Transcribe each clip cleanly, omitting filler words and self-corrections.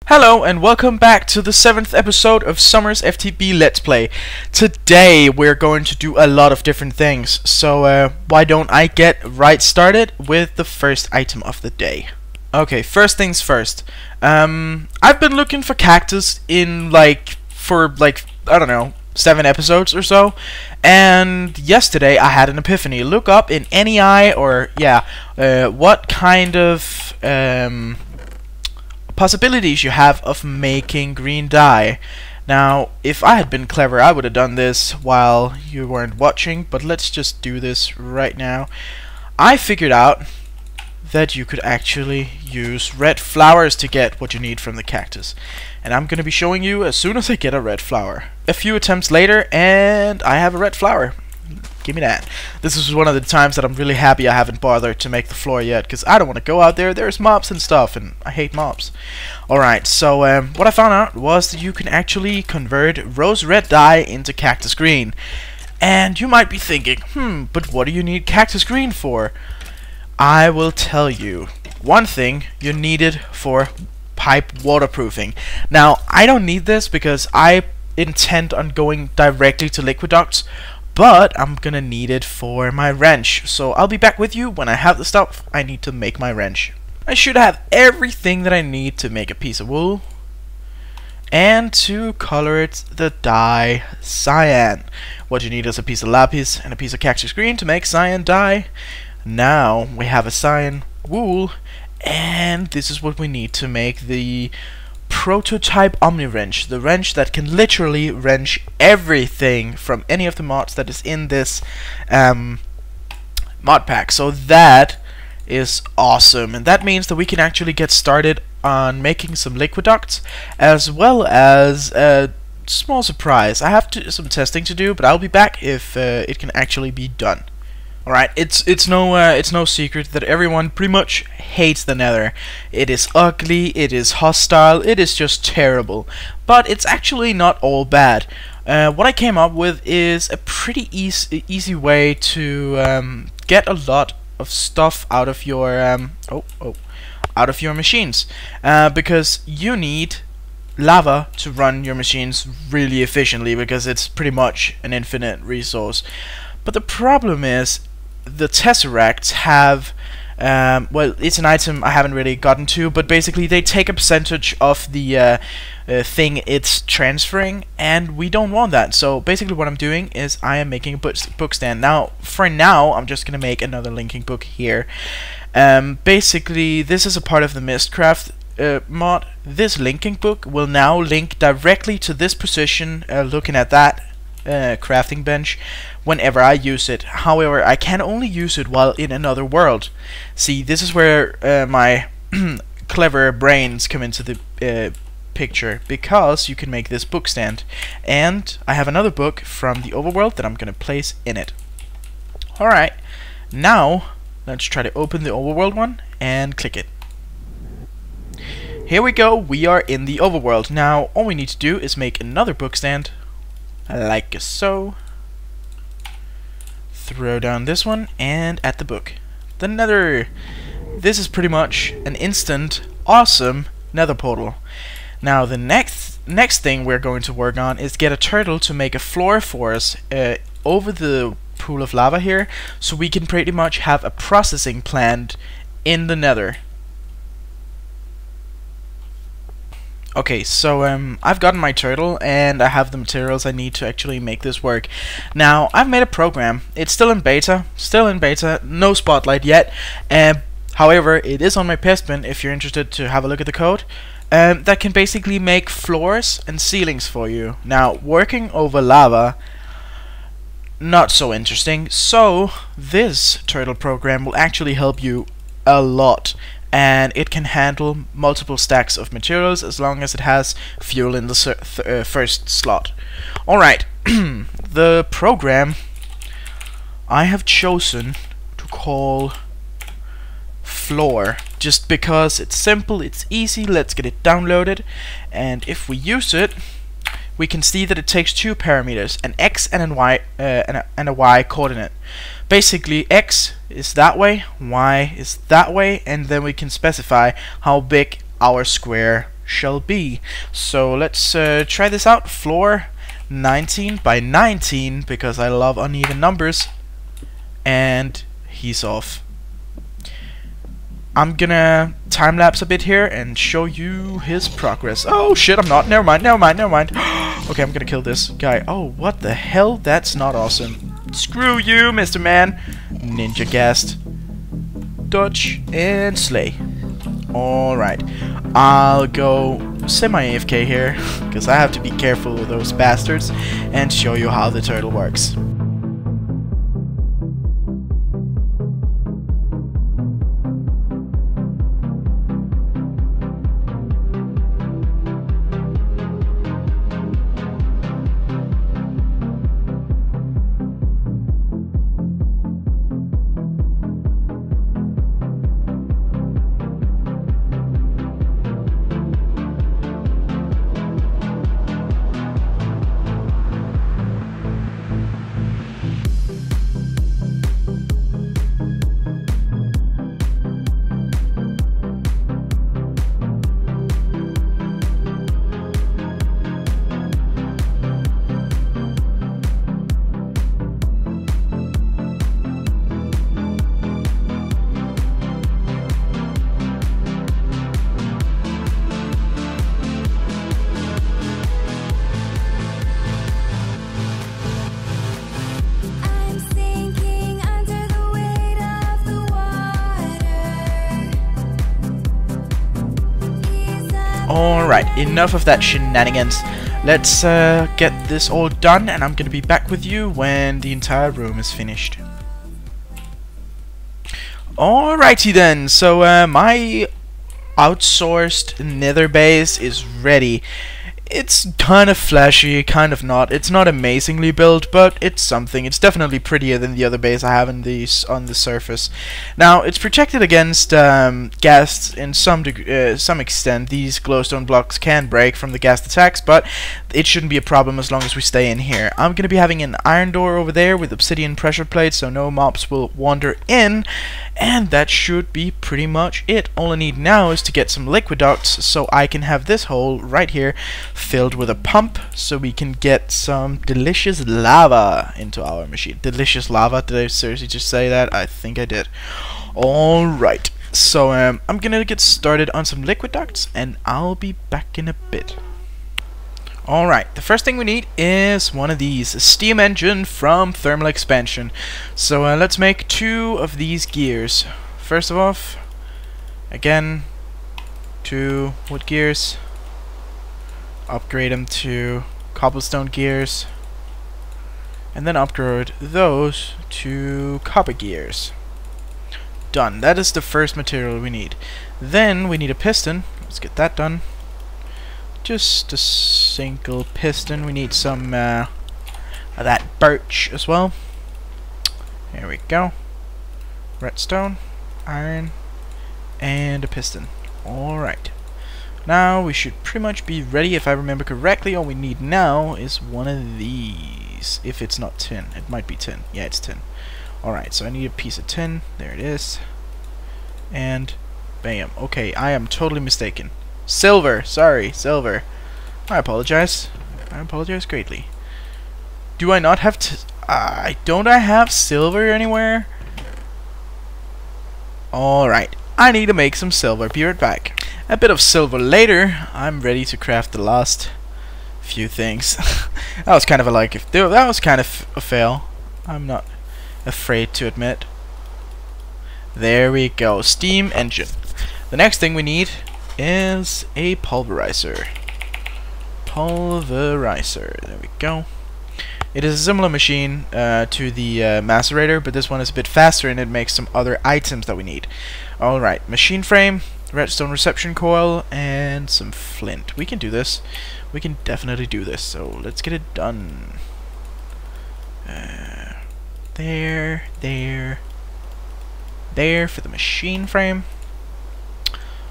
Hello and welcome back to the 7th episode of Summer's FTB Let's Play. Today we're going to do a lot of different things, so why don't I get right started with the first item of the day. Okay, first things first. I've been looking for cactus for I don't know, 7 episodes or so, and yesterday I had an epiphany. Look up in NEI or what kind of possibilities you have of making green dye. Now, if I had been clever, I would have done this while you weren't watching, but let's just do this right now. I figured out that you could actually use red flowers to get what you need from the cactus, and I'm gonna be showing you as soon as I get a red flower. A few attempts later and I have a red flower. Give me that. This is one of the times that I'm really happy I haven't bothered to make the floor yet, because I don't want to go out there. There's mobs and stuff, and I hate mobs. Alright, so what I found out was that you can actually convert rose red dye into cactus green. And you might be thinking, but what do you need cactus green for? I will tell you. One thing, you need it for pipe waterproofing. Now, I don't need this because I intend on going directly to liquid ducts, but I'm gonna need it for my wrench, so I'll be back with you when I have the stuff I need to make my wrench. I should have everything that I need to make a piece of wool, and to color it the dye cyan. What you need is a piece of lapis and a piece of cactus green to make cyan dye. Now we have a cyan wool, and this is what we need to make the prototype Omni wrench, the wrench that can literally wrench everything from any of the mods that is in this mod pack. So that is awesome, and that means that we can actually get started on making some liquid ducts, as well as a small surprise. I have some testing to do, but I'll be back if it can actually be done. Alright, it's no secret that everyone pretty much hates the Nether. It is ugly, it is hostile, it is just terrible. But it's actually not all bad. What I came up with is a pretty easy way to get a lot of stuff out of your out of your machines, because you need lava to run your machines really efficiently, because it's pretty much an infinite resource. But the problem is, the tesseracts have, well, it's an item I haven't really gotten to, but basically they take a percentage of the thing it's transferring, and we don't want that. So basically what I'm doing is I am making a book stand. Now, for now, I'm just gonna make another linking book here. Basically, this is a part of the Mistcraft mod. This linking book will now link directly to this position, looking at that crafting bench, whenever I use it. However, I can only use it while in another world. See, this is where my clever brains come into the picture, because you can make this book stand, and I have another book from the overworld that I'm gonna place in it. Alright, now let's try to open the overworld one and click it. Here we go, we are in the overworld. Now all we need to do is make another book stand like so. Throw down this one and add the book. The Nether. This is pretty much an instant awesome Nether portal. Now the next thing we're going to work on is get a turtle to make a floor for us over the pool of lava here, so we can pretty much have a processing plant in the Nether. Okay, so I've gotten my turtle, and I have the materials I need to actually make this work. Now, I've made a program. It's still in beta, no spotlight yet. However, it is on my pest bin if you're interested to have a look at the code. That can basically make floors and ceilings for you. Now, working over lava, not so interesting. So, this turtle program will actually help you a lot. And it can handle multiple stacks of materials as long as it has fuel in the first slot. Alright, the program I have chosen to call Floor, just because it's simple, it's easy. Let's get it downloaded, and if we use it, we can see that it takes 2 parameters, an X and a Y coordinate. Basically, X is that way, Y is that way, and then we can specify how big our square shall be. So let's try this out. Floor 19 by 19 because I love uneven numbers. And he's off. I'm gonna time-lapse a bit here and show you his progress. Oh shit, I'm not. Never mind. Okay, I'm gonna kill this guy. Oh, what the hell? That's not awesome. Screw you, Mr. Man. Ninja Gast. Dodge and slay. Alright. I'll go semi-AFK here, because I have to be careful with those bastards, and show you how the turtle works. Alright, enough of that shenanigans. Let's get this all done, and I'm gonna be back with you when the entire room is finished. Alrighty then, so my outsourced Nether base is ready. It's kind of flashy, kind of not. It's not amazingly built, but it's something. It's definitely prettier than the other base I have on the surface. Now, it's protected against ghasts in some extent. These glowstone blocks can break from the ghast attacks, but it shouldn't be a problem as long as we stay in here. I'm going to be having an iron door over there with obsidian pressure plates, so no mobs will wander in, and that should be pretty much it. All I need now is to get some liquid ducts so I can have this hole right here filled with a pump so we can get some delicious lava into our machine. Delicious lava? Did I seriously just say that? I think I did. Alright, so I'm gonna get started on some liquid ducts and I'll be back in a bit. Alright, the first thing we need is one of these, a steam engine from thermal expansion. So let's make 2 of these gears. First of all, again, 2 wood gears. Upgrade them to cobblestone gears. And then upgrade those to copper gears. Done. That is the first material we need. Then we need a piston. Let's get that done. Just a single piston. We need some of that birch as well. Here we go. Redstone, iron, and a piston. Alright. Now we should pretty much be ready. If I remember correctly, all we need now is one of these. If it's not tin. It might be tin. Yeah, it's tin. Alright, so I need a piece of tin. There it is. And bam. Okay, I am totally mistaken. Silver, sorry, silver. I apologize. I apologize greatly. Do I not have don't I have silver anywhere? Alright, I need to make some silver. Be right back. A bit of silver later, I'm ready to craft the last few things. That was kind of that was kind of a fail. I'm not afraid to admit. There we go. Steam engine. The next thing we need is a pulverizer. There we go. It is a similar machine to the macerator, but this one is a bit faster and it makes some other items that we need. Alright, machine frame, redstone reception coil, and some flint. We can do this. We can definitely do this, so let's get it done. There for the machine frame.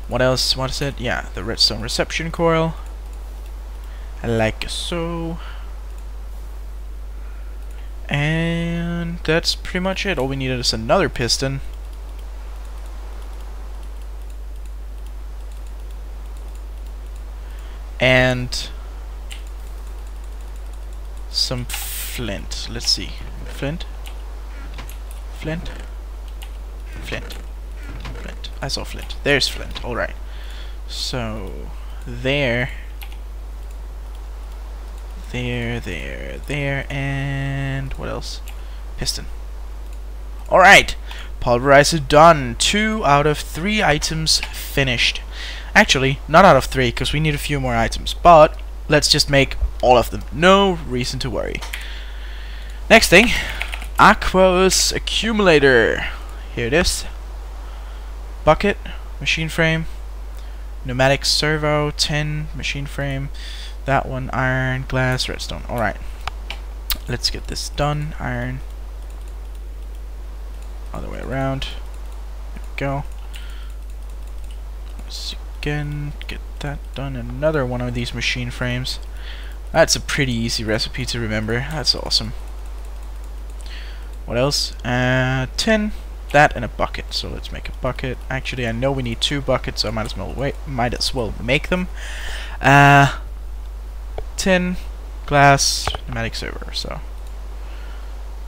What else? What is it? Yeah, the redstone reception coil. Like so. And that's pretty much it. All we needed is another piston. and some flint. Let's see. Flint. Flint. Flint. Flint. I saw flint. There's flint. Alright. So, there. There, and what else? Piston. Alright. Pulverizer done. 2 out of 3 items finished. Actually, not out of 3, because we need a few more items. But, let's just make all of them. No reason to worry. Next thing. Aqueous accumulator. Here it is. Bucket. Machine frame. Pneumatic servo. 10. Machine frame. That one. Iron. Glass. Redstone. Alright. Let's get this done. Iron. Other way around. There we go. Let's again get that done. Another one of these machine frames. That's a pretty easy recipe to remember. That's awesome. What else? 10. That and a bucket. So let's make a bucket. Actually, I know we need 2 buckets, so I might as well make them. 10 glass pneumatic servo. So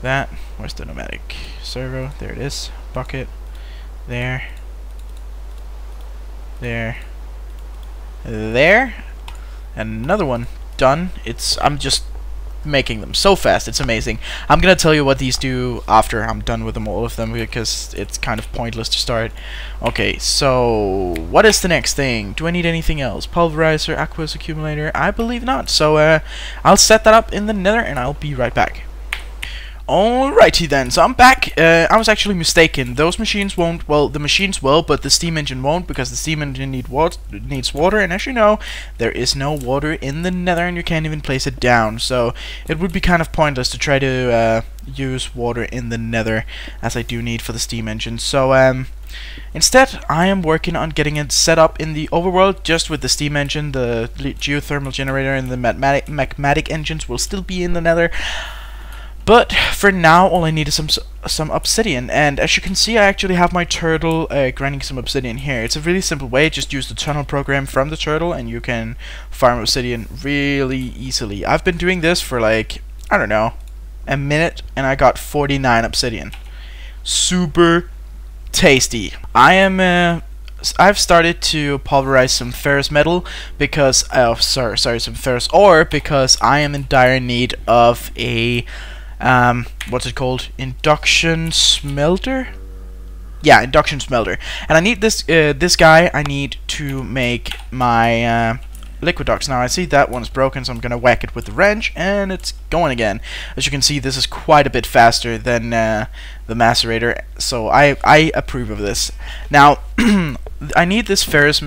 that. Where's the pneumatic servo? There it is. Bucket. There. There. There. And another one. Done. I'm just making them so fast. It's amazing. I'm gonna tell you what these do after I'm done with them, all of them, because it's kind of pointless to start. Okay, so what is the next thing? Do I need anything else? Pulverizer, aqueous accumulator? I believe not. So I'll set that up in the Nether and I'll be right back. Alrighty then, so I'm back. I was actually mistaken. Those machines won't, well, the machines will, but the steam engine won't, because the steam engine needs water, and as you know, there is no water in the Nether, and you can't even place it down, so it would be kind of pointless to try to use water in the Nether, as I do need for the steam engine. So instead, I am working on getting it set up in the overworld, just with the steam engine. The geothermal generator and the magmatic engines will still be in the Nether. But for now, all I need is some obsidian, and as you can see, I actually have my turtle grinding some obsidian here. It's a really simple way. Just use the tunnel program from the turtle, and you can farm obsidian really easily. I've been doing this for like, I don't know, a minute, and I got 49 obsidian. Super tasty. I've started to pulverize some ferrous metal because, some ferrous ore, because I am in dire need of a what's it called? Induction smelter? Yeah, induction smelter. And I need this this guy I need to make my liquid ducts. Now I see that one's broken, so I'm gonna whack it with the wrench, and it's going again. As you can see, this is quite a bit faster than the macerator, so I approve of this. Now I need this ferrous.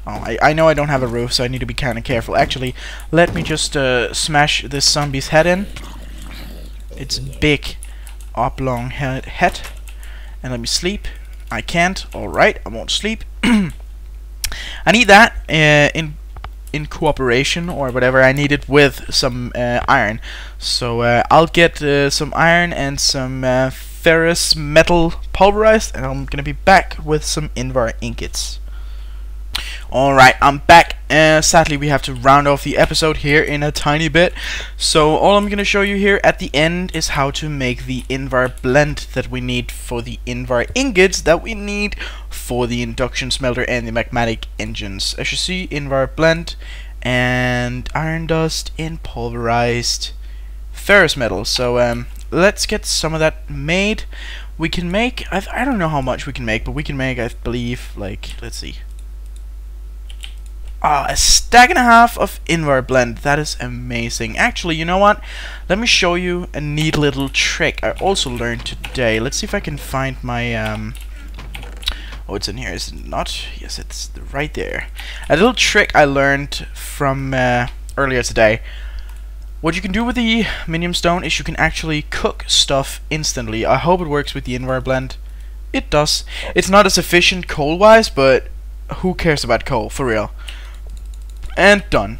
I know I don't have a roof, so I need to be kind of careful. Actually, let me just smash this zombie's head in. It's big, oblong head. And let me sleep. I can't. Alright, I won't sleep. I need that in cooperation, or whatever. I need it with some iron. So I'll get some iron and some ferrous metal pulverized, and I'm gonna be back with some Invar ingots. Alright, I'm back. Sadly, we have to round off the episode here in a tiny bit. So all I'm going to show you here at the end is how to make the Invar blend that we need for the Invar ingots that we need for the induction smelter and the magmatic engines. As you see, Invar blend and iron dust in pulverized ferrous metal. So let's get some of that made. We can make, I don't know how much we can make, but we can make, I believe, like, let's see. A stack and a half of Invar blend. That is amazing. Actually, you know what? Let me show you a neat little trick I also learned today. Let's see if I can find my oh, it's in here, is it not? Yes, it's right there. A little trick I learned from earlier today. What you can do with the minium stone is you can actually cook stuff instantly. I hope it works with the Invar blend. It does. It's not as efficient coal-wise, but who cares about coal, for real? And done.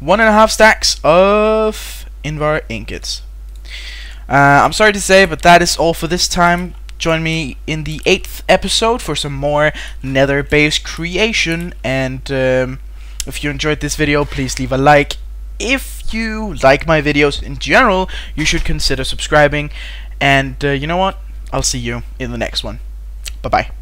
1.5 stacks of Invar ingots. I'm sorry to say, but that is all for this time. join me in the 8th episode for some more Nether base creation. And if you enjoyed this video, please leave a like. If you like my videos in general, you should consider subscribing. And you know what? I'll see you in the next one. Bye-bye.